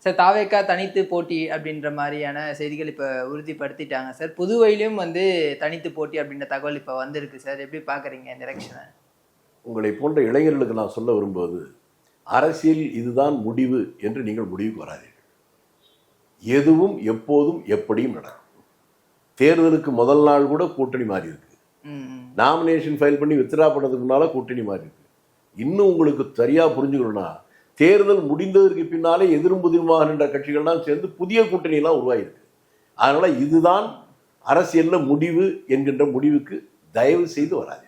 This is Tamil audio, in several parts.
சார் தாவேக்கா தனித்து போட்டி அப்படின்ற மாதிரியான செய்திகள் இப்போ உறுதிப்படுத்திட்டாங்க சார். புதுவையிலும் வந்து தனித்து போட்டி அப்படின்ற தகவல் இப்போ வந்திருக்கு சார். எப்படி பார்க்குறீங்க இந்த எலெக்ஷனை? உங்களை போன்ற இளைஞர்களுக்கு நான் சொல்ல விரும்புவது, அரசியல் இதுதான் முடிவு என்று நீங்கள் முடிவுக்கு வராதீர்கள். எதுவும் எப்போதும் எப்படியும் நடக்கும். தேர்தலுக்கு முதல் நாள் கூட கூட்டணி மாறி இருக்கு. நாமினேஷன் ஃபைல் பண்ணி வித்ரா பண்ணதுக்கு முன்னால கூட்டணி மாறி இருக்கு. இன்னும் உங்களுக்கு சரியா புரிஞ்சுக்கணும்னா, தேர்தல் முடிந்ததற்கு பின்னாலே எதிரும் புதிருமாக நின்ற கட்சிகள்லாம் சேர்ந்து புதிய கூட்டணியெல்லாம் உருவாயிருக்கு. அதனால இதுதான் அரசியல்ல முடிவு என்கின்ற முடிவுக்கு தயவு செய்து வராதீர்கள்.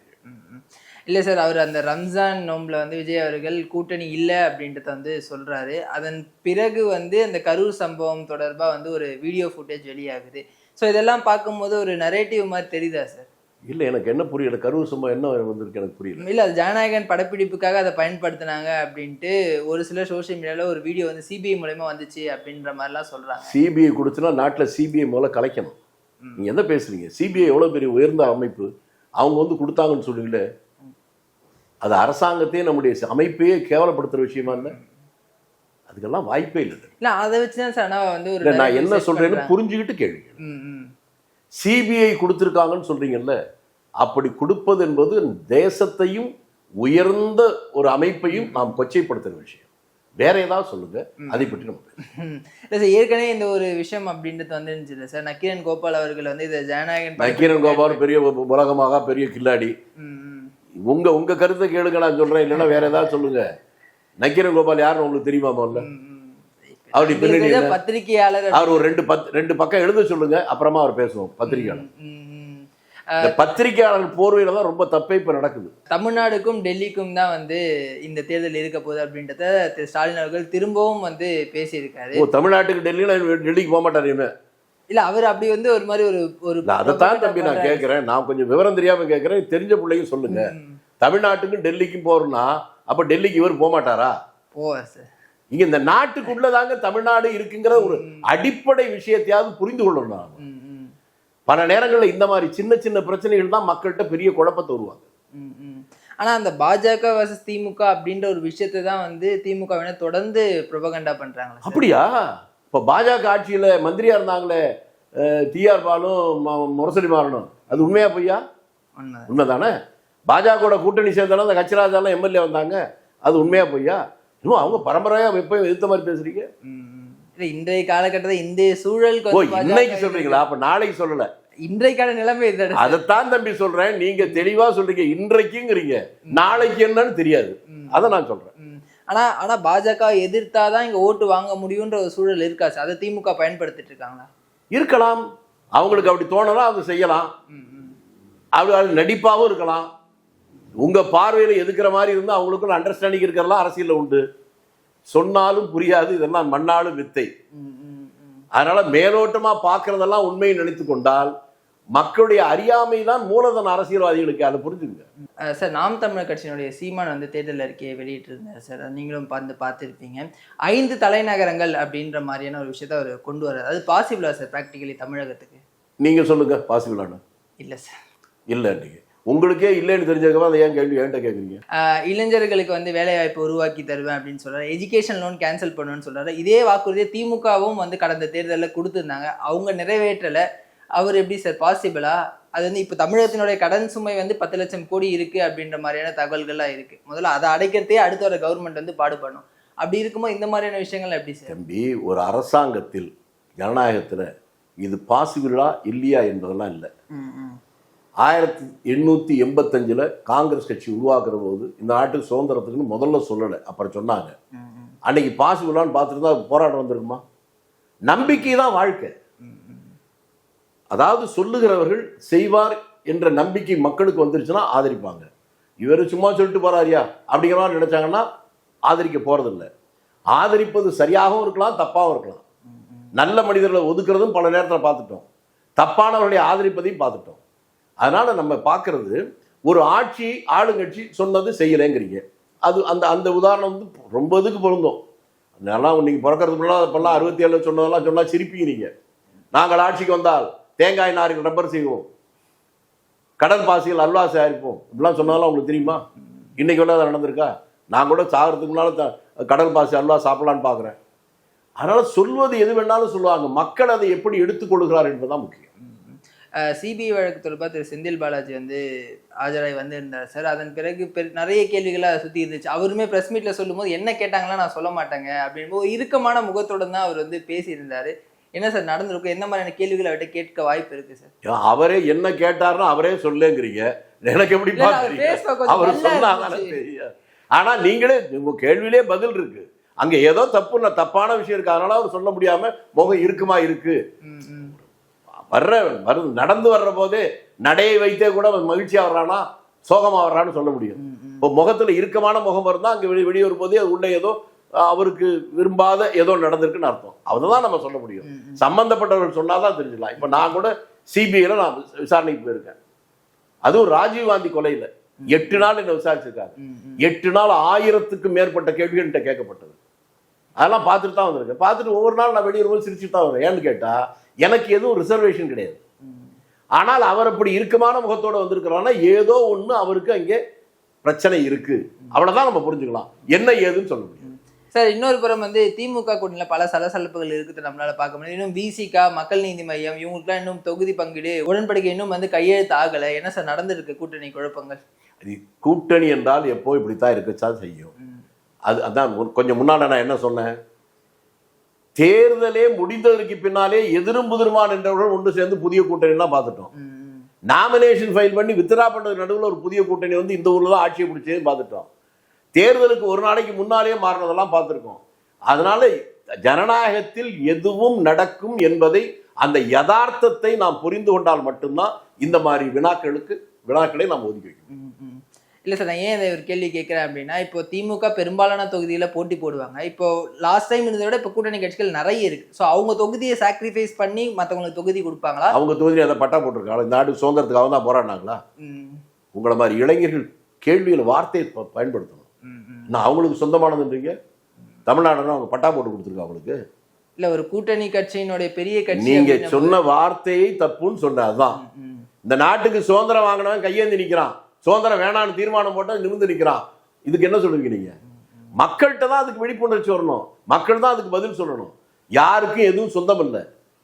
இல்லை சார், அவர் அந்த ரம்ஜான் நோம்பில் வந்து விஜய் அவர்கள் கூட்டணி இல்லை அப்படின்றத வந்து சொல்கிறாரு. அதன் பிறகு வந்து அந்த கரூர் சம்பவம் தொடர்பாக வந்து ஒரு வீடியோ ஃபுட்டேஜ் வெளியாகுது. ஸோ இதெல்லாம் பார்க்கும்போது ஒரு நரேட்டிவ் மாதிரி தெரியுதா சார்? இல்லை, எனக்கு என்ன புரியல, கரூர் சம்பவம் என்ன வந்திருக்கு எனக்கு புரியல. இல்லை, அது ஜனநாயகன் படப்பிடிப்புக்காக அதை பயன்படுத்தினாங்க அப்படின்ட்டு ஒரு சில சோஷியல் மீடியாவில் ஒரு வீடியோ வந்து சிபிஐ மூலமா வந்துச்சு அப்படின்ற மாதிரிலாம் சொல்கிறாங்க. சிபிஐ கொடுத்துனா நாட்டில் சிபிஐ முதல்ல கலைக்கணும். நீங்கள் என்ன பேசுறீங்க? சிபிஐ எவ்வளோ பெரிய உயர்ந்த அமைப்பு, அவங்க வந்து கொடுத்தாங்கன்னு சொல்லுவீங்களே, அது அரசாங்கத்தையே நம்முடைய அமைப்பையே கேவலப்படுத்துகிற விஷயமா இல்லை? அதுக்கெல்லாம் வாய்ப்பே இல்லை. இல்லை, அதை வச்சு தான் சார் நான் வந்து ஒரு நான் என்ன சொல்கிறேன்னு புரிஞ்சுக்கிட்டு கேள்வி. சிபிஐ கொடுத்துருக்காங்கன்னு சொல்றீங்கல்ல, அப்படி கொடுப்பது என்பது தேசத்தையும் உயர்ந்த ஒரு அமைப்பையும் நாம் கொச்சைப்படுத்துகிற விஷயம். வேற ஏதாவது சொல்லுங்க, அதை பற்றி நம்ம இல்லை சார். ஏற்கனவே இந்த ஒரு விஷயம் அப்படின்றது வந்துருந்துச்சு சார். நக்கீரன் கோபால் அவர்கள் வந்து இதை ஜனநாயகன் நக்கீரன் கோபால் பெரிய உலகமாக பெரிய கில்லாடி. உங்க கருத்தை கேளுங்க, நான் சொல்றேன். இல்லைன்னா வேற ஏதாவது சொல்லுங்க. நக்கீரன் கோபால் யாருன்னு உங்களுக்கு தெரியுமா? முதல்ல அவருடைய பின்னணி பத்திரிகையாளர். அவர் ஒரு ரெண்டு பக்கம் எழுத சொல்லுங்க, அப்புறமா அவர் பேசுவோம். பத்திரிகையாளர் பத்திரிகையாளர் போர்வையில தான் ரொம்ப தப்பே இப்ப நடக்குது. தமிழ்நாடுக்கும் டெல்லிக்கும் தான் வந்து இந்த தேர்தல் இருக்க போகுது அப்படின்றத திரு ஸ்டாலின் அவர்கள் திரும்பவும் வந்து பேசியிருக்காரு. தமிழ்நாட்டுக்கு டெல்லிக்கு போக மாட்டாரு. இல்ல, அவர் அப்படி வந்து ஒரு மாதிரி ஒரு அதைத்தான் தம்பி நான் கேட்கிறேன். நான் கொஞ்சம் விவரம் தெரியாம கேட்கிறேன், தெரிஞ்ச பிள்ளைங்க சொல்லுங்க. தமிழ்நாட்டுக்கும் டெல்லிக்கும் போறோம்னா அப்ப டெல்லிக்கு இவர் போக மாட்டாரா? போவார் சார். இங்க இந்த நாட்டுக்குள்ளதாங்க தமிழ்நாடு இருக்குங்கிற ஒரு அடிப்படை விஷயத்தையாவது புரிந்து கொள்ளணும். பல நேரங்களில் இந்த மாதிரி சின்ன சின்ன பிரச்சனைகள் தான் மக்கள்கிட்ட பெரிய குழப்பத்தை உருவாங்க. ஆனா அந்த பாஜக வர்சஸ் திமுக அப்படின்ற ஒரு விஷயத்தை தான் வந்து திமுக தொடர்ந்து ப்ரொபகண்டா பண்றாங்க. அப்படியா? இப்ப பாஜக ஆட்சியில மந்திரியா இருந்தாங்களே டிஆர் பாலும் முரசொலி மாறணும், அது உண்மையா பொய்யா? உண்மைதானே. பாஜக கூட்டணி சேர்ந்தாலும் அந்த கட்சிராஜாலாம் எம்எல்ஏ வந்தாங்க, அது உண்மையா பொய்யா? இன்னும் அவங்க பரம்பரையா எப்பயும் எதிர்த்த மாதிரி பேசுறீங்க. இன்றைய காலகட்டத்தில் இந்திய சூழல் இன்னைக்கு சொல்றீங்களா? அப்ப நாளைக்கு சொல்லல, இன்றைக்கான நிலைமை இதுதான். அதைத்தான் தம்பி சொல்றேன். நீங்க தெளிவா சொல்றீங்க, இன்றைக்குங்கிறீங்க, நாளைக்கு என்னன்னு தெரியாது. அதை நான் சொல்றேன். ஆனா பாஜக எதிர்த்தாதான் இங்க ஓட்டு வாங்க முடியும்ன்ற ஒரு சூழல் இருக்கா சார்? அதை திமுக பயன்படுத்திட்டு இருக்காங்களா? இருக்கலாம், அவங்களுக்கு அப்படி தோணலாம், அது செய்யலாம். அது நடிப்பாவும் இருக்கலாம். உங்க பார்வையில எதுக்குற மாதிரி இருந்தா அவங்களுக்குள்ள அண்டர்ஸ்டாண்டிங் இருக்கிறதெல்லாம் அரசியல்ல உண்டு. சொன்னாலும் புரியாது, இதெல்லாம் மண்ணாலும் வித்தை. அதனால மேலோட்டமா பாக்குறதெல்லாம் உண்மையை நினைத்து கொண்டால் மக்களுடைய அறியாமை தான் மூலதன அரசியல்வாதிகளுக்கு. அதை புரிஞ்சுங்க சார். நாம் தமிழர் கட்சியினுடைய சீமான் வந்து தேர்தல் அறிக்கையை வெளியிட்டிருந்தார் சார். நீங்களும் பார்த்துருப்பீங்க. 5 தலைநகரங்கள் அப்படின்ற மாதிரியான ஒரு விஷயத்த அவர் கொண்டு வர்றாரு. அது பாசிபிளா சார் ப்ராக்டிகலி தமிழகத்துக்கு? நீங்க சொல்லுங்க, பாசிபிளானு? இல்லை சார். இல்லை, நீங்க உங்களுக்கே இல்லைன்னு தெரிஞ்சதுக்கு அதை ஏன் கேள்வி என்கிட்ட கேட்குறீங்க? இளைஞர்களுக்கு வந்து வேலை வாய்ப்பு உருவாக்கி தருவேன் அப்படின்னு சொல்றாரு. எஜுகேஷன் லோன் கேன்சல் பண்ணுவேன்னு சொல்றாரு. இதே வாக்குறுதியை திமுகவும் வந்து கடந்த தேர்தலில் கொடுத்துருந்தாங்க, அவங்க நிறைவேற்றலை. அவர் எப்படி சார் பாசிபிளா? அது வந்து இப்போ தமிழகத்தினுடைய கடன் சுமை வந்து 10 லட்சம் கோடி இருக்கு அப்படின்ற மாதிரியான தகவல்கள்லாம் இருக்கு. முதல்ல அதை அடைக்கிறதே அடுத்த ஒரு கவர்மெண்ட் வந்து பாடுபடணும். அப்படி இருக்கும்போது இந்த மாதிரியான விஷயங்கள் எப்படி சார்? தம்பி, ஒரு அரசாங்கத்தில் ஜனநாயகத்தில் இது பாசிபிளா இல்லையா என்பதெல்லாம் இல்லை. 1885 காங்கிரஸ் கட்சி உருவாக்குற போது இந்த நாட்டுக்கு சுதந்திரத்துக்குன்னு முதல்ல சொல்லலை, அப்புறம் சொன்னாங்க. அன்னைக்கு பாசிபிளான்னு பார்த்துருந்தா போராட்டம் வந்திருக்குமா? நம்பிக்கை தான் வாழ்க்கை. அதாவது சொல்லுகிறவர்கள் செய்வார் என்ற நம்பிக்கை மக்களுக்கு வந்துருச்சுன்னா ஆதரிப்பாங்க. இவர் சும்மா சொல்லிட்டு போறாரியா அப்படிங்கிற மாதிரி நினைச்சாங்கன்னா ஆதரிக்க போறதில்லை. ஆதரிப்பது சரியாகவும் இருக்கலாம், தப்பாகவும் இருக்கலாம். நல்ல மனிதர்களை ஒதுக்குறதும் பல நேரத்தில் பார்த்துட்டோம், தப்பானவர்களை ஆதரிப்பதையும் பார்த்துட்டோம். அதனால நம்ம பார்க்கறது, ஒரு ஆட்சி ஆளுங்கட்சி சொன்னது செய்யலைங்கிறீங்க. அது அந்த அந்த உதாரணம் வந்து ரொம்ப இதுக்கு பொருந்தும். அதெல்லாம் நீங்கள் பிறக்கிறதுக்கு முன்னாடி இப்பெல்லாம் 67 சொன்னதெல்லாம் சொன்னால் சிரிப்பீங்க. நாங்கள் ஆட்சிக்கு வந்தால் தேங்காய் நாரில் ரப்பர் செய்வோம், கடல் பாசிகள் அல்வா தயாரிப்போம், இப்படிலாம் சொன்னாலும் உங்களுக்கு தெரியுமா? இன்னைக்கு வேணா அதை நடந்திருக்கா? நான் கூட சாகிறதுக்கு முன்னால் கடல் பாசி அல்வா சாப்பிடலான்னு பார்க்குறேன். அதனால சொல்வது எது வேணாலும் சொல்லுவாங்க, மக்கள் அதை எப்படி எடுத்துக்கொள்கிறார் என்பதுதான் முக்கியம். சிபிஐ வழக்கு தொடர்பாக திரு செந்தில் பாலாஜி வந்து ஆஜராகி வந்திருந்தார் சார். அதன் பிறகு நிறைய கேள்விகளை சுற்றி இருந்துச்சு. அவருமே ப்ரெஸ் மீட்டில் சொல்லும்போது என்ன கேட்டாங்களா நான் சொல்ல மாட்டேங்க அப்படின்போது இறுக்கமான முகத்தோடு தான் அவர் வந்து பேசியிருந்தார். என்ன சார் நடந்திருக்கும்? என்ன மாதிரியான கேள்விகளை அவர்கிட்ட கேட்க வாய்ப்பு இருக்கு சார்? அவரே என்ன கேட்டாருன்னா அவரே சொல்லுங்கிறீங்க, எனக்கு எப்படி அவர் சொன்னாங்க. ஆனா நீங்களே உங்க கேள்வியிலே பதில் இருக்கு, அங்க ஏதோ தப்பான விஷயம் இருக்கு, அதனால அவர் சொல்ல முடியாம முகம் இருக்குமா இருக்கு. நடந்து வர்ற போதே நடையை வைத்தே கூட மகிழ்ச்சியா வர்றானா சோகமா வர்றான்னு சொல்ல முடியும். இப்போ முகத்துல இறுக்கமான முகம் இருந்தா அங்க வெளியே வரும்போதே அது உள்ள ஏதோ அவருக்கு விரும்பாத ஏதோ நடந்திருக்குன்னு அர்த்தம். அதுதான் நம்ம சொல்ல முடியும். சம்பந்தப்பட்டவர்கள் சொன்னாதான் தெரிஞ்சுக்கலாம். இப்ப நான் கூட சிபிஐல நான் விசாரணைக்கு போயிருக்கேன். அதுவும் ராஜீவ்காந்தி கொலையில 8 நாள் என்ன விசாரிச்சிருக்காங்க. 8 நாள் 1000க்கும் மேற்பட்ட கேள்விகள் என்கிட்ட கேட்கப்பட்டது. அதெல்லாம் பார்த்துட்டு தான் வந்திருக்கேன். பார்த்துட்டு ஒவ்வொரு நாள் நான் வெளியே வரும்போது சிரிச்சுட்டு தான் வருவேன். ஏன்னு கேட்டா எனக்கு எதுவும் ரிசர்வேஷன் கிடையாது. ஆனால் அவர் அப்படி இறுக்கமான முகத்தோட வந்திருக்கிறான்னா ஏதோ ஒண்ணு அவருக்கு அங்கே பிரச்சனை இருக்கு, அவ்வளவுதான் நம்ம புரிஞ்சுக்கலாம். என்ன ஏதுன்னு சொல்ல முடியும் சார். இன்னொரு புறம் வந்து திமுக கூட்டணியில பல சலசலப்புகள் இருக்குது நம்மளால பார்க்க முடியும். இன்னும் விசிகா, மக்கள் நீதி மையம், இவங்களுக்குலாம் இன்னும் தொகுதி பங்கீடு உடன்படிக்கை இன்னும் வந்து கையெழுத்து ஆகலை. என்ன சார் நடந்திருக்கு கூட்டணி குழப்பங்கள்? கூட்டணி என்றால் எப்போ இப்படித்தான் இருக்கத்தான் செய்யும். அதான் கொஞ்சம் முன்னாடி நான் என்ன சொன்னேன், தேர்தலே முடிந்ததற்கு பின்னாலே எதிரும் புதிருமான் என்றவர்கள் ஒன்று சேர்ந்து புதிய கூட்டணி எல்லாம் பார்த்துட்டோம். நாமினேஷன் ஃபைல் பண்ணி வித்ரா பண்ணது நடுவில் ஒரு புதிய கூட்டணி வந்து இந்த ஊர்ல தான் ஆட்சியை பிடிச்சது பார்த்துட்டோம். தேர்தலுக்கு ஒரு நாளைக்கு முன்னாலே மாறினதெல்லாம் பார்த்துருக்கோம். அதனால ஜனநாயகத்தில் எதுவும் நடக்கும் என்பதை, அந்த யதார்த்தத்தை நாம் புரிந்து கொண்டால் மட்டும்தான் இந்த மாதிரி வினாக்களை நாம் ஒதுக்கி வைக்கணும். இல்லை சார், நான் ஏன் ஒரு கேள்வி கேட்குறேன் அப்படின்னா, இப்போ திமுக பெரும்பாலான தொகுதியில் போட்டி போடுவாங்க. இப்போ லாஸ்ட் டைம் இருந்ததை விட இப்போ கூட்டணி கட்சிகள் நிறைய இருக்கு. ஸோ அவங்க தொகுதியை சாக்ரிஃபைஸ் பண்ணி மற்றவங்களுக்கு தொகுதி கொடுப்பாங்களா? அவங்க தொகுதியை அதை பட்டா போட்டிருக்காங்க. இந்த நாடு சுதந்திரத்துக்காக தான் போராடினாங்களா? உங்களை மாதிரி இளைஞர்கள் கேள்வியில் வார்த்தையை பயன்படுத்தணும். நான் அவங்களுக்கு சொந்தமானதுன்றீங்க. தமிழ்நாடுனா அவங்க பட்டா போட்டு கொடுத்துருக்காங்க அவங்களுக்கு. இல்லை, ஒரு கூட்டணி கட்சியினுடைய பெரிய கட்சி நீங்க சொன்ன வார்த்தையை தப்புன்னு சொன்ன. அதுதான் இந்த நாட்டுக்கு சுதந்திரம் வாங்கினவன் கையேந்தி நிற்கிறான், சுதந்திரம் வேணான்னு தீர்மானம் போட்டு நிமிர்ந்து நிற்கிறான். இதுக்கு என்ன சொல்லுவீங்க நீங்க? மக்கள்கிட்ட தான் அதுக்கு விழிப்புணர்ச்சி வரணும். மக்கள் தான் அதுக்கு பதில் சொல்லணும். யாருக்கும் எதுவும் சொந்தம் இல்லை.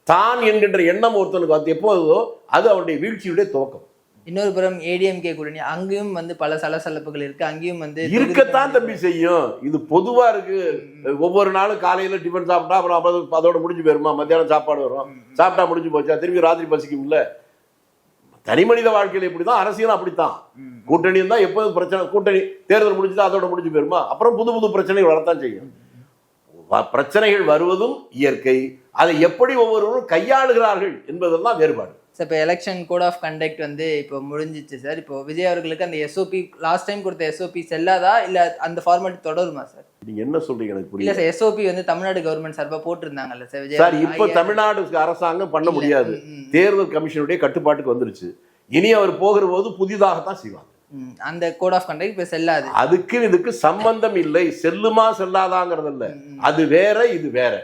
தான் என்கின்ற எண்ணம் ஒருத்தனுக்கு அது எப்போதோ அது அவருடைய வீழ்ச்சியுடைய துவக்கம். இன்னொரு புறம் ஏடிஎம்கே கூட்டணி, அங்கேயும் வந்து பல சலசலப்புகள் இருக்கு. அங்கேயும் வந்து இருக்கத்தான் தம்பி செய்யும். இது பொதுவா இருக்கு. ஒவ்வொரு நாளும் காலையில டிஃபன் சாப்பிட்டா அப்புறம் அதோட முடிஞ்சு போயிருமா? மத்தியானம் சாப்பாடு வரும், சாப்பிட்டா முடிஞ்சு போச்சா? திரும்பி ராத்திரி பசிக்கும் இல்ல? தனி மனித வாழ்க்கையில இப்படிதான், அரசியல் அப்படித்தான். கூட்டணி இருந்தா எப்போது பிரச்சனை, கூட்டணி தேர்தல் முடிஞ்சுதான் அதோட முடிஞ்சு போயிருமா? அப்புறம் புது புது பிரச்சனைகள் வரத்தான் செய்யும். பிரச்சனைகள் வருவதும் இயற்கை. அதை எப்படி ஒவ்வொருவரும் கையாளுகிறார்கள் என்பதெல்லாம் வேறுபாடு. சார், இப்போ எலெக்ஷன் கோட் ஆஃப் கண்டக்ட் வந்து இப்போ முடிஞ்சிச்சு சார். இப்போ விஜய் அவர்களுக்கு அந்த எஸ்ஓபி, லாஸ்ட் டைம் கொடுத்த எஸ்ஓபி செல்லாதா இல்லை அந்த ஃபார்மாலிட்டி தொடருமா சார்? நீங்க என்ன சொல்றீங்க எனக்கு புரியல. இல்ல சார், எஸ்ஓபி வந்து தமிழ்நாடு கவர்மெண்ட் சார்பா போட்டிருந்தாங்கல்ல சார் விஜய் சார். இப்போ தமிழ்நாடு அரசாங்கம் பண்ண முடியாது. தேர்தல் கமிஷனுடைய கட்டுப்பாட்டுக்கு வந்துருச்சு. இனி அவர் போகிற போது புதிதாகத்தான் செய்வாங்க. அந்த கோட் ஆஃப் கண்டக்ட் இப்ப செல்லாது. அதுக்கு இதுக்கு சம்பந்தம் இல்லை. செல்லுமா செல்லாதாங்கிறது இல்ல, அது வேற இது வேற.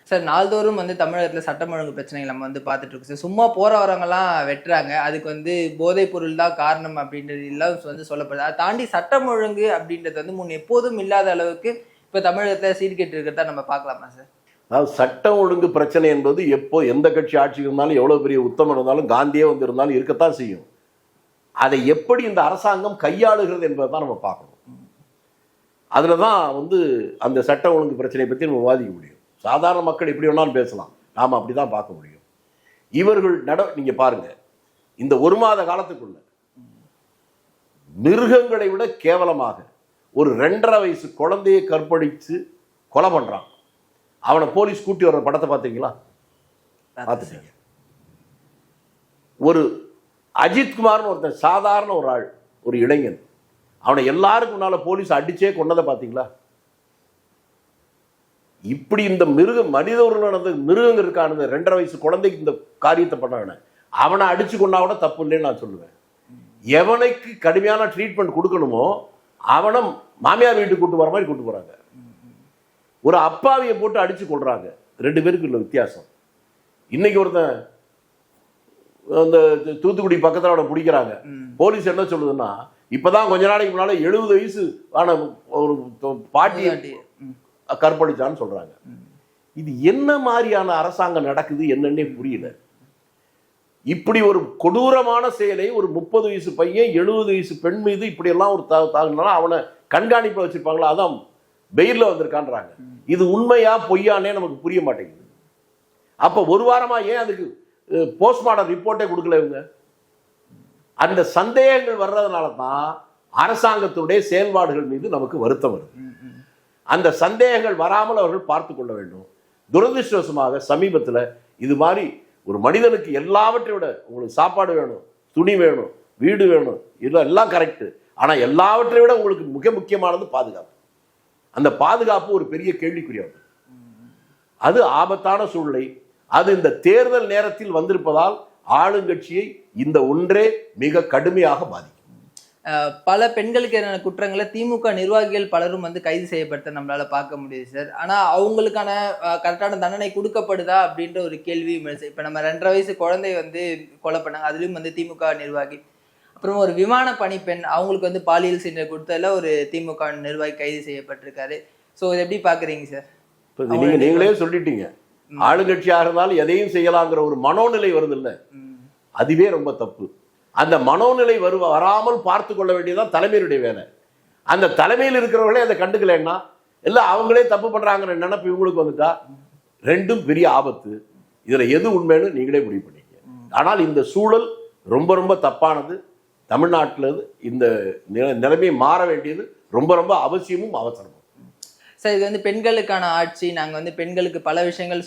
சார், நாள்தோறும் வந்து தமிழகத்துல சட்டம் ஒழுங்கு பிரச்சனைகள் நம்ம வந்து பார்த்துட்டு இருக்கோம் சார். சும்மா போற வரவங்கலாம் வெட்டுறாங்க, அதுக்கு வந்து போதைப் பொருள் தான் காரணம் அப்படின்றது எல்லாம் வந்து சொல்லப்படுது. அதை தாண்டி சட்டம் ஒழுங்கு அப்படின்றது வந்து முன் எப்போதும் இல்லாத அளவுக்கு இப்ப தமிழகத்துல சீர்கெட்டு இருக்கிறதா நம்ம பார்க்கலாமா சார்? அதாவது சட்டம் ஒழுங்கு பிரச்சனை என்பது எப்போ எந்த கட்சி ஆட்சிக்கு இருந்தாலும், எவ்வளவு பெரிய உத்தமம் இருந்தாலும், காந்தியே வந்து இருந்தாலும் இருக்கத்தான் செய்யும். அதை எப்படி இந்த அரசாங்கம் கையாளுகிறது என்பதை தான் நம்ம பார்க்கணும். அதுலதான் வந்து அந்த சட்டம் ஒழுங்கு பிரச்சனையை பற்றி நம்ம விவாதிக்க முடியும். சாதாரண மக்கள் எப்படி வேணாலும் பேசலாம், நாம அப்படிதான் பார்க்க முடியும். இவர்கள் நீங்க பாருங்க, இந்த ஒரு மாத காலத்துக்குள்ள மிருகங்களை விட கேவலமாக ஒரு 2.5 வயசு குழந்தையை கற்பழிச்சு கொலை பண்றான். அவனை போலீஸ் கூட்டி வர்ற படத்தை பார்த்தீங்களா? பார்த்துட்டீங்க. ஒரு அஜித்குமார்னு ஒருத்தன், சாதாரண ஒரு ஆள், ஒரு இளைஞன், அவனை எல்லாருக்கும் முன்னால போலீஸ் அடிச்சே கொண்டதை பார்த்தீங்களா? இப்படி இந்த மனித உருவம் நடந்த மிருகங்கள் இருக்கானது. 2.5 வயசு குழந்தைக்கு இந்த காரியத்தை பண்ணாங்க. அவனை அடிச்சு கொண்டா கூட தப்பு இல்லைன்னு நான் சொல்லுவேன். எவனுக்கு கடுமையான ட்ரீட்மெண்ட் கொடுக்கணுமோ அவனை மாமியார் வீட்டுக்கு கூட்டு வர மாதிரி கூட்டு போறாங்க. ஒரு அப்பாவியை போட்டு அடிச்சு கொள்றாங்க. 2 பேருக்கு உள்ள வித்தியாசம். இன்னைக்கு ஒருத்தன் அந்த தூத்துக்குடி பக்கத்தில் அவனை பிடிக்கிறாங்க. போலீஸ் என்ன சொல்லுதுன்னா, இப்பதான் கொஞ்ச நாளைக்கு முன்னால 70 வயசு ஆன ஒரு பாட்டி கற்பழிச்சான்னு சொல்றாங்க. இது என்ன மாதிரியான அரசாங்கம் நடக்குது என்னன்னே புரியல. இப்படி ஒரு கொடூரமான செயலை ஒரு 30 வயசு பையன் 70 வயசு பெண் மீது இப்படி எல்லாம் ஒரு தாக்குனா அவனை கண்காணிப்பை வச்சிருப்பாங்களா? அதான் வெயில்ல வந்திருக்கான்றாங்க. இது உண்மையா பொய்யானே நமக்கு புரிய மாட்டேங்குது. அப்ப ஒரு வாரமா ஏன் அதுக்கு போஸ்ட்மார்டம் ரிப்போர்ட்டே கொடுக்கல இவங்க? அந்த சந்தேகங்கள் வர்றதுனால தான் அரசாங்கத்துடைய செயல்பாடுகள் மீது நமக்கு வருத்தம் வருது. அந்த சந்தேகங்கள் வராமல் அவர்கள் பார்த்து கொள்ள வேண்டும். துரதிருஷ்டவசமாக சமீபத்தில் இது மாதிரி ஒரு மனிதனுக்கு எல்லாவற்றை விட உங்களுக்கு சாப்பாடு வேணும், துணி வேணும், வீடு வேணும், எல்லாம் கரெக்டு. ஆனால் எல்லாவற்றை விட உங்களுக்கு மிக முக்கியமானது பாதுகாப்பு. அந்த பாதுகாப்பு ஒரு பெரிய கேள்விக்குறியாகும். அது ஆபத்தான சூழ்நிலை. அது இந்த தேர்தல் நேரத்தில் வந்திருப்பதால் ஆளுங்கட்சியை இந்த ஒன்றே மிக கடுமையாக பாதிக்கும். பல பெண்களுக்கு எதிரான குற்றங்களை திமுக நிர்வாகிகள் பலரும் வந்து கைது செய்யப்பட்ட நம்மளால பார்க்க முடியுது சார். ஆனா அவங்களுக்கான கரெக்டான தண்டனை கொடுக்கப்படுதா அப்படின்ற ஒரு கேள்வி. இப்ப நம்ம 2.5 வயசு குழந்தை வந்து கொலை பண்ணாங்க, அதுலயும் வந்து திமுக நிர்வாகி. அப்புறம் ஒரு விமான பணிப்பெண் அவங்களுக்கு வந்து பாலியல் சீண்டல் கொடுத்ததுல ஒரு திமுக நிர்வாகி கைது செய்யப்பட்டிருக்காரு. ஸோ இதை எப்படி பாக்குறீங்க சார்? நீங்களே சொல்லிட்டீங்க, ஆளுங்கட்சியாக இருந்தாலும் எதையும் செய்யலாங்கிற ஒரு மனோநிலை வருது இல்ல, அதுவே ரொம்ப தப்பு. அந்த மனோநிலை வராமல் பார்த்து கொள்ள வேண்டியதுதான் தலைமையுடைய வேலை. அந்த தலைமையில் இருக்கிறவர்களே அதை கண்டுக்கலன்னா இல்ல அவங்களே தப்பு பண்றாங்கிற நினைப்பு இவங்களுக்கு வந்துட்டா ரெண்டும் பெரிய ஆபத்து. இதுல எது உண்மைன்னு நீங்களே முடிவு பண்ணிக்க. ஆனால் இந்த சூழல் ரொம்ப ரொம்ப தப்பானது. தமிழ்நாட்டில் இந்த நிலைமை மாற வேண்டியது ரொம்ப ரொம்ப அவசியமும் அவசரமும். சார், இது வந்து பெண்களுக்கான ஆட்சி, நாங்கள் வந்து பெண்களுக்கு பல விஷயங்கள்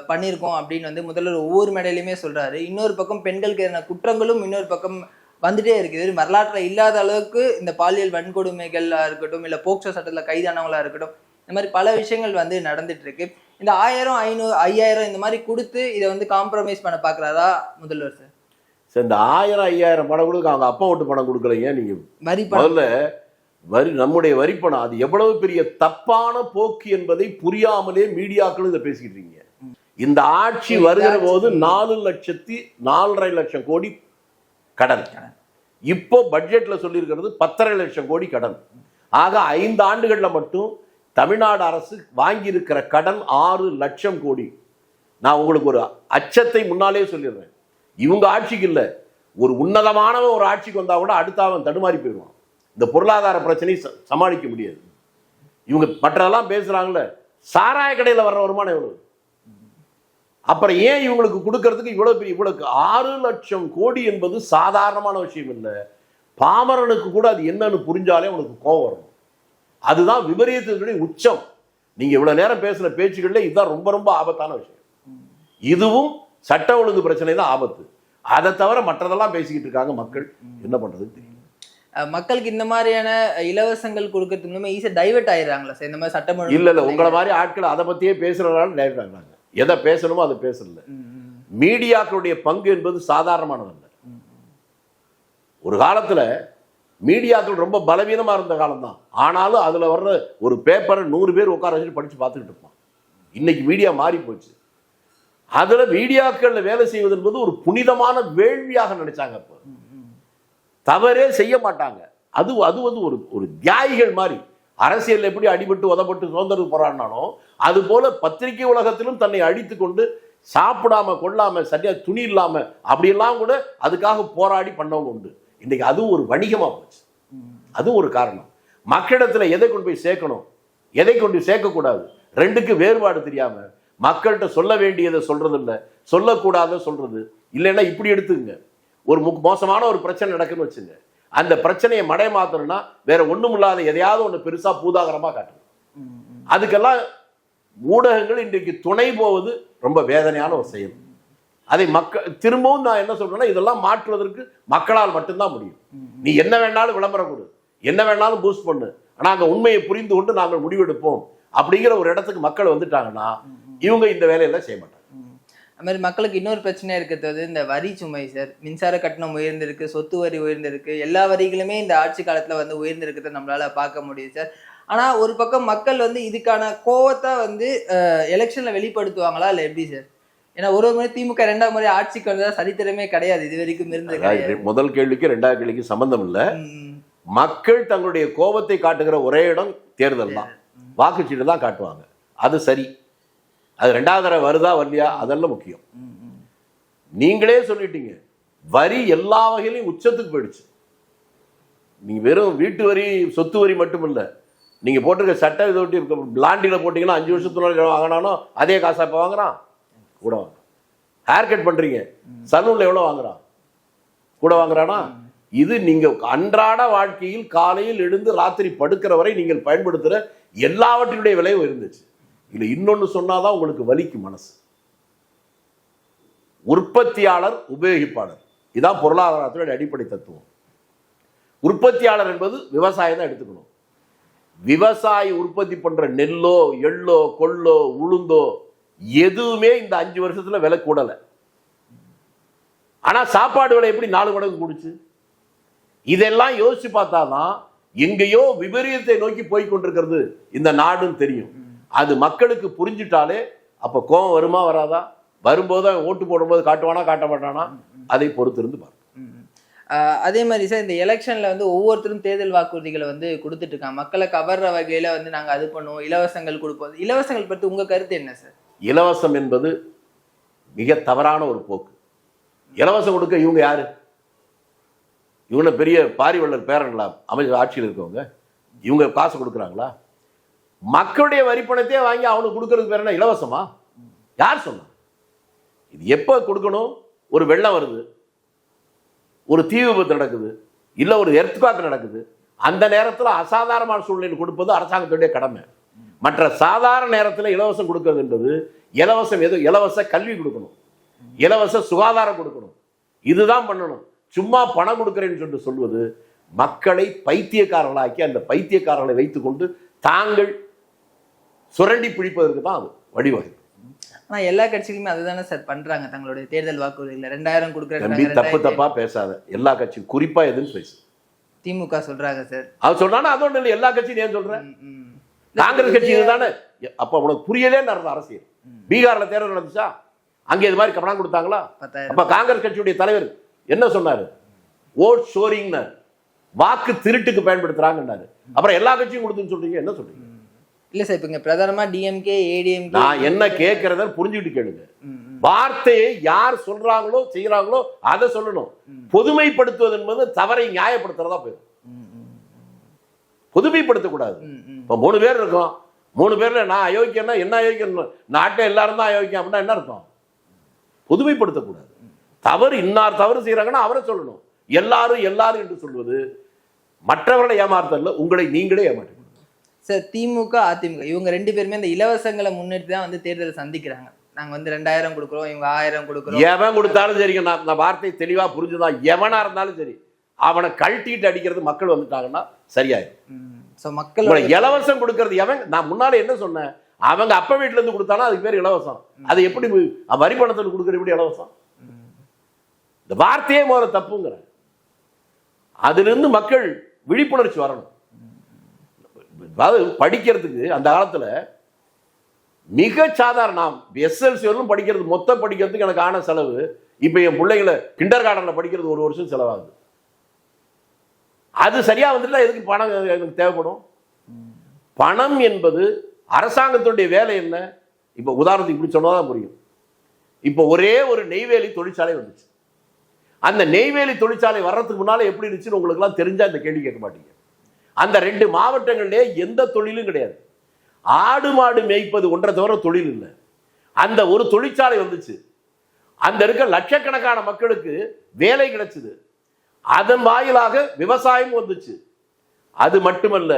பண்ணியிருக்கோம் அப்படின்னு வந்து முதல்வர் ஒவ்வொரு மேடையிலுமே சொல்றாரு. இன்னொரு பக்கம் பெண்களுக்கு எதிரான குற்றங்களும் இன்னொரு பக்கம் வந்துட்டே இருக்குது. வரலாற்றில் இல்லாத அளவுக்கு இந்த பாலியல் வன்கொடுமைகளா இருக்கட்டும், இல்லை போக்சோ சட்டத்தில் கைதானவங்களா இருக்கட்டும், இந்த மாதிரி பல விஷயங்கள் வந்து நடந்துட்டு இருக்கு. இந்த 1000, 500, 5000 இந்த மாதிரி கொடுத்து இதை வந்து காம்ப்ரமைஸ் பண்ண பாக்குறாரா முதல்வர் சார்? சார், இந்த 1000, 5000 பணம் கொடுக்க அவங்க அப்பா ஓட்டு பணம் கொடுக்கலைங்க. நீங்க முதல்ல நம்முடைய வரிப்பணம் அது எவ்வளவு பெரிய தப்பான போக்கு என்பதை புரியாமலே மீடியாக்கள் இதை பேசிக்கிட்டு இருக்கீங்க. இந்த ஆட்சி வருகிற போது 4,4.5 லட்சம் கோடி கடன். இப்போ பட்ஜெட்ல சொல்லியிருக்கிறது 10.5 லட்சம் கோடி கடன். ஆக 5 ஆண்டுகள்ல மட்டும் தமிழ்நாடு அரசு வாங்கியிருக்கிற கடன் 6 லட்சம் கோடி. நான் உங்களுக்கு ஒரு அச்சத்தை முன்னாலே சொல்லிடுறேன். இவங்க ஆட்சிக்கு இல்லை, ஒரு உன்னதமான ஒரு ஆட்சிக்கு வந்தா கூட அடுத்த அவன் தடுமாறி போயிடுவான். இந்த பொருளாதார பிரச்சனையை சமாளிக்க முடியாது. இவங்க மற்றதெல்லாம் பேசுறாங்கல்ல, சாராய கடையில் வர்ற வருமானம் எவ்வளவு? அப்புறம் ஏன் இவங்களுக்கு கொடுக்கறதுக்கு இவ்வளவு 6 லட்சம் கோடி என்பது சாதாரணமான விஷயம் இல்லை. பாமரனுக்கு கூட அது என்னன்னு புரிஞ்சாலே உனக்கு கோபம் வரணும். அதுதான் விபரீதத்தினுடைய உச்சம். நீங்க இவ்வளவு நேரம் பேசுற பேச்சுக்கள்ல இதுதான் ரொம்ப ரொம்ப ஆபத்தான விஷயம். இதுவும் சட்ட ஒழுங்கு பிரச்சனை தான் ஆபத்து. அதை தவிர மற்றதெல்லாம் பேசிக்கிட்டு இருக்காங்க. மக்கள் என்ன பண்றது தெரியும். மக்களுக்கு இந்த மாதிரியான இலவசங்கள் கொடுக்கறதுக்கு மூலமா ஈஸியா டைவர்ட் ஆயிடுறாங்களா சார்? இந்த மாதிரி சட்டம் இல்ல உங்களை மாதிரி ஆட்கள் அதை பத்தியே பேசுறதுனால டைவர்ட் ஆகுறாங்க. எதை பேசணுமோ அதை பேசல. மீடியாக்களுடைய பங்கு என்பது சாதாரணமானதல்ல. ஒரு காலத்துல மீடியாக்கள் ரொம்ப பலவீனமா இருந்த காலம் தான். ஆனாலும் அதுல வர்ற ஒரு பேப்பரை 100 பேர் உட்கார வச்சுட்டு படிச்சு பார்த்துக்கிட்டு இருப்பான். இன்னைக்கு மீடியா மாறி போச்சு. அதுல மீடியாக்கள்ல வேலை செய்வது என்பது ஒரு புனிதமான வேள்வியாக நினைச்சாங்க. அப்ப தவறே செய்ய மாட்டாங்க. அது வந்து ஒரு தியாகிகள் மாதிரி. அரசியல் எப்படி அடிபட்டு உதப்பட்டு சுதந்திரம் போராடினாலும் அது போல பத்திரிகை உலகத்திலும் தன்னை அடித்து கொண்டு சாப்பிடாம கொள்ளாம சரியா துணி இல்லாம அப்படியெல்லாம் கூட அதுக்காக போராடி பண்ணவங்க உண்டு. இன்னைக்கு அதுவும் ஒரு வணிகமா போச்சு. அதுவும் ஒரு காரணம். மக்களிடத்துல எதை கொண்டு போய் சேர்க்கணும், எதை கொண்டு சேர்க்கக்கூடாது, ரெண்டுக்கு வேறுபாடு தெரியாம மக்கள்கிட்ட சொல்ல வேண்டியதை சொல்றது இல்லை, சொல்லக்கூடாத சொல்றது இல்லைன்னா இப்படி எடுத்துங்க. ஒரு மோசமான ஒரு பிரச்சனை நடக்குன்னு வச்சுங்க, அந்த பிரச்சனையை மடை மாத்தணும்னா வேற ஒண்ணும் இல்லாத எதையாவது ஒண்ணு பெருசா பூதாகரமா காட்டணும். அதுக்கெல்லாம் ஊடகங்கள் இன்றைக்கு துணை போவது ரொம்ப வேதனையான ஒரு செயல். அதை திரும்பவும் நான் என்ன சொல்றேன்னா, இதெல்லாம் மாற்றுவதற்கு மக்களால் மட்டும்தான் முடியும். நீ என்ன வேணாலும் விளம்பரம் கொடு, என்ன வேணாலும் பூஸ்ட் பண்ணு, ஆனா அந்த உண்மையை புரிந்து கொண்டு நாங்கள் முடிவெடுப்போம் அப்படிங்கிற ஒரு இடத்துக்கு மக்கள் வந்துட்டாங்கன்னா இவங்க இந்த வேலையெல்லாம் செய்ய மாட்டாங்க. அது மாதிரி மக்களுக்கு இன்னொரு பிரச்சனையா இருக்கிறது இந்த வரி சுமை சார். மின்சார கட்டணம் உயர்ந்திருக்கு, சொத்து வரி உயர்ந்திருக்கு, எல்லா வரிகளுமே இந்த ஆட்சி காலத்துல வந்து உயர்ந்திருக்கிறத நம்மளால பார்க்க முடியுது சார். ஆனா ஒரு பக்கம் மக்கள் வந்து இதுக்கான கோவத்தை வந்து எலெக்ஷன்ல வெளிப்படுத்துவாங்களா இல்லை எப்படி சார்? ஏன்னா ஒரு முறை திமுக 2வது முறை ஆட்சிக்கு வந்ததா சரித்திரமே கிடையாது, இது வரைக்கும் இருந்தது. முதல் கேள்விக்கு 2வது கேள்விக்கு சம்பந்தம் இல்லை. மக்கள் தங்களுடைய கோபத்தை காட்டுகிற ஒரே இடம் தேர்தல் தான். வாக்குச்சீட்டு தான் காட்டுவாங்க. அது சரி. அது 2வது தடவை வருதா வரலையா அதெல்லாம் முக்கியம். நீங்களே சொல்லிட்டீங்க, வரி எல்லா வகையிலையும் உச்சத்துக்கு போயிடுச்சு. நீங்க வெறும் வீட்டு வரி சொத்து வரி மட்டும் இல்லை, நீங்க போட்டிருக்க சட்ட இதை ஒட்டி லாண்டியில் போட்டீங்கன்னா 5 வருஷத்துல வாங்கினாலும் அதே காசா இப்போ வாங்குறான், கூட வாங்க. ஹேர் கட் பண்றீங்க, சலூன்ல எவ்வளவு வாங்குறான், கூட வாங்குறானா. இது நீங்க அன்றாட வாழ்க்கையில் காலையில் எழுந்து ராத்திரி படுக்கிற வரை நீங்கள் பயன்படுத்துற எல்லாவற்றினுடைய விலையும் இருந்துச்சு. இல்ல இன்னொன்னு சொன்னாதான் உங்களுக்கு வலிக்கு மனசு. உற்பத்தியாளர் உபயோகிப்பாளர், இதான் பொருளாதாரத்தினுடைய அடிப்படை தத்துவம். உற்பத்தியாளர் என்பது விவசாயம் தான் எடுத்துக்கணும். விவசாயி உற்பத்தி பண்ற நெல்லோ எள்ளோ கொள்ளோ உளுந்தோ எதுவுமே இந்த 5 வருஷத்துல விலை கூடல. ஆனா சாப்பாடு விலை எப்படி 4 மடங்கு கூடுச்சு? இதெல்லாம் யோசிச்சு பார்த்தாதான் எங்கேயோ விபரீதத்தை நோக்கி போய் கொண்டிருக்கிறது இந்த நாடுன்னு தெரியும். அது மக்களுக்கு புரிஞ்சுட்டாலே அப்ப கோபம் வருமா வராதா? வரும்போது ஓட்டு போடும்போது காட்டுவானா காட்ட மாட்டானா, அதை பொறுத்து இருந்து பார்க்கணும். அதே மாதிரி சார், இந்த எலெக்ஷன்ல வந்து ஒவ்வொருத்தரும் தேர்தல் வாக்குறுதிகளை வந்து கொடுத்துட்டு இருக்காங்க. மக்களை கவர்ற வகையில வந்து நாங்க அது பண்ணுவோம், இலவசங்கள் கொடுப்போம். இலவசங்கள் பற்றி உங்க கருத்து என்ன சார்? இலவசம் என்பது மிக தவறான ஒரு போக்கு. இலவசம் கொடுக்க இவங்க யாரு? இவங்க பெரிய பாரிவள்ளர் பேரன்களா அமைச்சர் ஆட்சியில் இருக்கவங்க? இவங்க காசு கொடுக்குறாங்களா? மக்களுடைய வரிப்பணத்தையே வாங்கி அவனுக்கு கொடுக்கறதுக்கு பேர் என்ன இலவசமா? யார் சொன்னா? இது எப்ப கொடுக்கணும்? ஒரு வெள்ளம் வருது, ஒரு தீ விபத்து நடக்குது, இல்ல ஒரு எர்த்குவேக் நடக்குது, அந்த நேரத்தில் அசாதாரணமான சூழ்நிலை கொடுப்பது அரசாங்கத்துடைய கடமை. மற்ற சாதாரண நேரத்தில் இலவசம் கொடுக்கிறது என்பது இலவசம் எது? இலவச கல்வி கொடுக்கணும், இலவச சுகாதாரம் கொடுக்கணும், இதுதான் பண்ணணும். சும்மா பணம் கொடுக்கிறேன்னு சொல்லி சொல்வது மக்களை பைத்தியக்காரர்களாக்கி அந்த பைத்தியக்காரர்களை வைத்துக்கொண்டு தாங்கள் சுரண்டி பிடிப்பதற்கு தான் அது வழிவகை. ஆனா எல்லா கட்சிகளுமே அதுதானே சார் பண்றாங்க. தங்களுடைய தேர்தல் வாக்குறுதியில் 2000 கொடுக்குறாங்க. தப்பு தப்பா பேசாத, எல்லா கட்சியும் குறிப்பா எதுன்னு பேசு. திமுக சொல்றாங்க சார். அவர் சொல்றானா அது ஒண்ணு இல்லை, எல்லா கட்சியும் ஏன் சொல்றேன்? காங்கிரஸ் கட்சி இதுதானே. அப்ப உனக்கு புரியலே நடந்த அரசியல். பீகார்ல தேர்தல் நடந்துச்சா? அங்க இது மாதிரி பணம் கொடுத்தாங்களா? அப்ப காங்கிரஸ் கட்சியுடைய தலைவர் என்ன சொன்னாரு? ஓட் ஷோரிங், வாக்கு திருட்டுக்கு பயன்படுத்துறாங்கன்னாரு. அப்புறம் எல்லா கட்சியும் கொடுத்துன்னு சொல்றீங்க, என்ன சொல்றீங்க? இல்ல சார், இப்ப பிரதானமா டிஎம்கே ஏடிஎம்கே. நான் என்ன கேட்கறத புரிஞ்சுக்கிட்டு கேளுங்க. வார்த்தையை யார் சொல்றாங்களோ செய்யறாங்களோ அதை சொல்லணும். பொதுமைப்படுத்துவது என்பது தவறை நியாயப்படுத்துறதா போயிடும். பொதுமைப்படுத்த கூடாது. இப்ப 3 பேர் இருக்கோம், 3 பேர்ல நான் அயோக்கியம்னா என்ன அயோக்கியம்? நாட்டை எல்லாரும் தான் அயோக்கியம் அப்படின்னா என்ன அர்த்தம்? பொதுமைப்படுத்தக்கூடாது. தவறு இன்னார் தவறு செய்யறாங்கன்னா அவரை சொல்லணும். எல்லாரும் எல்லாரும் என்று சொல்வது மற்றவர்களை ஏமாற்றல, உங்களை நீங்களே ஏமாற்ற சார். திமுக அதிமுக இவங்க 2 பேருமே இந்த இலவசங்களை முன்னிட்டு தான் வந்து தேர்தலை சந்திக்கிறாங்க. நாங்க வந்து 2000 கொடுக்குறோம், இவங்க 1000 கொடுக்குறோம். எவன் கொடுத்தாலும் சரிங்க, நான் வார்த்தை தெளிவா புரிஞ்சுதான். எவனா இருந்தாலும் சரி, அவனை கழட்டிட்டு அடிக்கிறது மக்கள் வந்துட்டாங்கன்னா சரியாயிடும். மக்கள் இலவசம் கொடுக்கறது எவன்? நான் முன்னால என்ன சொன்னேன்? அவங்க அப்ப வீட்டுல இருந்து கொடுத்தானா அதுக்கு பேர் இலவசம். அது எப்படி வரி பணத்தில் கொடுக்கற எப்படி இலவசம்? இந்த வார்த்தையே முதல்ல தப்புங்கிற. அதுல இருந்து மக்கள் விழிப்புணர்ச்சி வரணும். அதாவது படிக்கிறதுக்கு அந்த காலத்துல மிக சாதாரண எஸ்எல்சி வரலும் படிக்கிறது, மொத்தம் படிக்கிறதுக்கு எனக்கு ஆன செலவு இப்ப என் பிள்ளைகளை கிண்டர் கார்டன்ல படிக்கிறது 1 வருஷம் செலவாகுது. அது சரியா வந்துட்டா எதுக்கு பணம் எனக்கு தேவைப்படும்? பணம் என்பது அரசாங்கத்துடைய வேலை என்ன? இப்ப உதாரணத்துக்கு இப்படி சொன்னாதான் புரியும். இப்ப ஒரே ஒரு நெய்வேலி தொழிற்சாலை வந்துச்சு. அந்த நெய்வேலி தொழிற்சாலை வர்றதுக்கு முன்னால எப்படி இருந்துச்சுன்னு உங்களுக்கு எல்லாம் தெரிஞ்சா இந்த கேள்வி கேட்க மாட்டீங்க. அந்த 2 மாவட்டங்களிலே எந்த தொழிலும் கிடையாது. ஆடு மாடு மேய்ப்பது ஒன்றை தவிர தொழில் இல்லை. அந்த ஒரு தொழிற்சாலை வந்துச்சு. அந்த இருக்க லட்சக்கணக்கான மக்களுக்கு வேலை கிடைச்சது. அதன் வாயிலாக விவசாயம் வந்துச்சு. அது மட்டுமல்ல,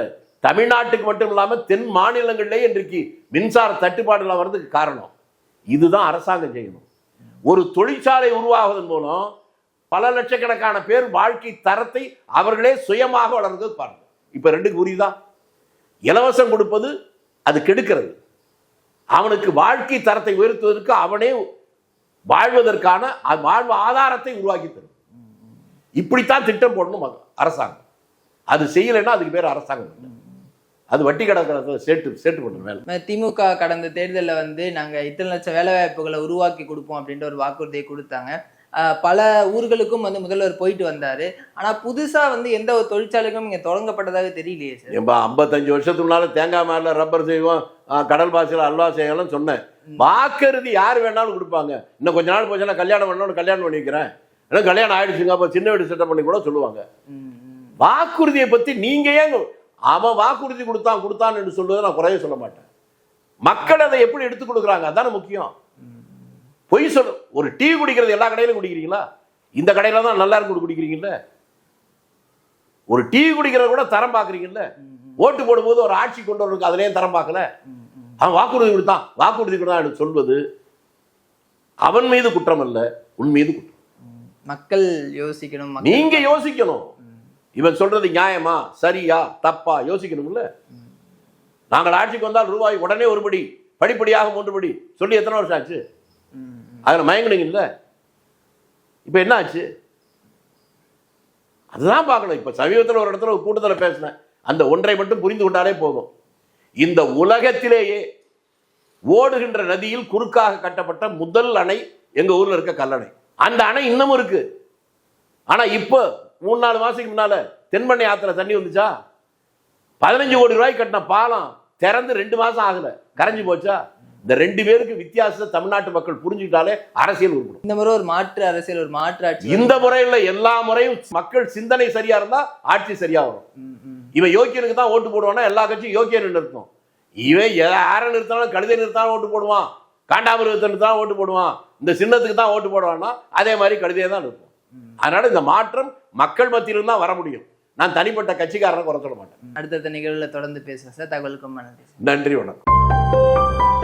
தமிழ்நாட்டுக்கு மட்டும் இல்லாம தென் மாநிலங்களிலே இன்றைக்கு மின்சார தட்டுப்பாடுகள் வர்றதுக்கு காரணம் இதுதான் அரசாங்கம் செய்யணும். ஒரு தொழிற்சாலை உருவாகுவதன் மூலம் பல லட்சக்கணக்கான பேர் வாழ்க்கை தரத்தை அவர்களே சுயமாக வளர்ந்து பாருங்க. இப்ப 2 புரியுதா? இலவசம் கொடுப்பது அது கெடுக்கிறது. அவனுக்கு வாழ்க்கை தரத்தை உயர்த்துவதற்கு அவனே வாழ்வதற்கான வாழ்வு ஆதாரத்தை உருவாக்கி தரும். இப்படித்தான் திட்டம் போடணும் அரசாங்கம். அது செய்யலைன்னா அதுக்கு பேர் அரசாங்கம் இல்லை, அது வட்டி கடற்கரை சேட்டு பண்ணுற வேலை. திமுக கடந்த தேர்தலில் வந்து நாங்கள் இத்தனை லட்சம் வேலை வாய்ப்புகளை உருவாக்கி கொடுப்போம் அப்படின்ற ஒரு வாக்குறுதியை கொடுத்தாங்க. பல ஊர்களுக்கும் வந்து முதல்வர் போயிட்டு வந்தாரு. ஆனா புதுசா வந்து எந்த ஒரு தொழிற்சாலைக்கும் இங்க தொடங்கப்பட்டதாக தெரியலையே சார். 55 வருஷத்துக்கு முன்னால தேங்காய் மேல ரப்பர் செய்வோம், கடல் பாசியில் அல்வா செய்யலாம் சொன்னேன். வாக்குறுதி யார் வேணாலும் கொடுப்பாங்க. இன்னும் கொஞ்ச நாள் போச்சுன்னா கல்யாணம் பண்ணணும், கல்யாணம் பண்ணி வைக்கிறேன், ஏன்னா கல்யாணம் ஆயிடுச்சுங்க, அப்போ சின்ன வீடு செட்டப் பண்ணி கூட சொல்லுவாங்க. வாக்குறுதியை பத்தி நீங்க ஏன் அவன் வாக்குறுதி கொடுத்தான் என்று சொல்லுவதை நான் குறைய சொல்ல மாட்டேன். மக்கள் அதை எப்படி எடுத்து கொடுக்குறாங்க அதான முக்கியம். பொய் சொல்ல, ஒரு டீ குடிக்கிறது எல்லா கடையிலும் குடிக்கிறீங்களா? இந்த கடையில தான் நல்லா இருக்கு குடிக்கிறீங்கல்ல. ஒரு டீ குடிக்கிறது கூட தரம் பாக்குறீங்கல்ல. ஓட்டு போடும்போது ஒரு ஆட்சி கொண்டு வரதுக்கு அதுலயும் தரம் பார்க்கல. அவன் வாக்குறுதி கொடுத்தான் சொல்வது அவன் மீது குற்றம் அல்ல, உன் மீது குற்றம். மக்கள் யோசிக்கணும், நீங்க யோசிக்கணும். இவன் சொல்றது நியாயமா சரியா தப்பா யோசிக்கணும்ல. நாங்கள் ஆட்சிக்கு வந்தால் ரூபாய் உடனே ஒருபடி, படிப்படியாக 3 படி சொல்லி எத்தனை வருஷம் ஆச்சு? அதில் மயங்குனீங்கல்ல. இப்ப என்ன ஆச்சு? அதுதான் பார்க்கணும். இப்ப சமீபத்தில் ஒரு இடத்துல ஒரு கூட்டத்தில் பேசினேன். அந்த ஒன்றை மட்டும் புரிந்து கொண்டாலே போதும். இந்த உலகத்திலேயே ஓடுகின்ற நதியில் குறுக்காக கட்டப்பட்ட முதல் அணை எங்க ஊர்ல இருக்க கல்லணை. அந்த அணை இன்னமும் இருக்கு. ஆனா இப்போ 3-4 மாசத்துக்கு முன்னால தென்பண்ணை ஆத்துல தண்ணி வந்துச்சா? 15 கோடி ரூபாய் கட்டின பாலம் திறந்து 2 மாசம் ஆகல, கரைஞ்சு போச்சா? இந்த 2 பேருக்கு வித்தியாசத்தை தமிழ்நாட்டு மக்கள் புரிஞ்சுக்கிட்டாலே அரசியல் உருப்படும். இந்த முறை ஒரு மாற்று அரசியல், ஒரு மாற்று ஆட்சி. இந்த முறையில் எல்லா முறையும் மக்கள் சிந்தனை சரியா இருந்தா ஆட்சி சரியா வரும். இவன் யோக்கியனுக்கு தான் ஓட்டு போடுவானா? எல்லா கட்சியும் யோக்கியன் நிறுத்தும். இவன் யாரை நிறுத்தாலும், கழுதை நிறுத்தாலும் ஓட்டு போடுவான், காண்டாமிருகத்தை நிறுத்தாலும் ஓட்டு போடுவான், இந்த சின்னத்துக்கு தான் ஓட்டு போடுவான்னா அதே மாதிரி கழுதையை தான் நிறுத்தும். அதனால இந்த மாற்றம் மக்கள் மத்தியிலும் தான் வர முடியும். நான் தனிப்பட்ட கட்சிக்காரனை குறை சொல்ல மாட்டேன். அடுத்த நிகழ்வுல தொடர்ந்து பேசுறேன் சார். தகவலுக்கும் நன்றி, வணக்கம்.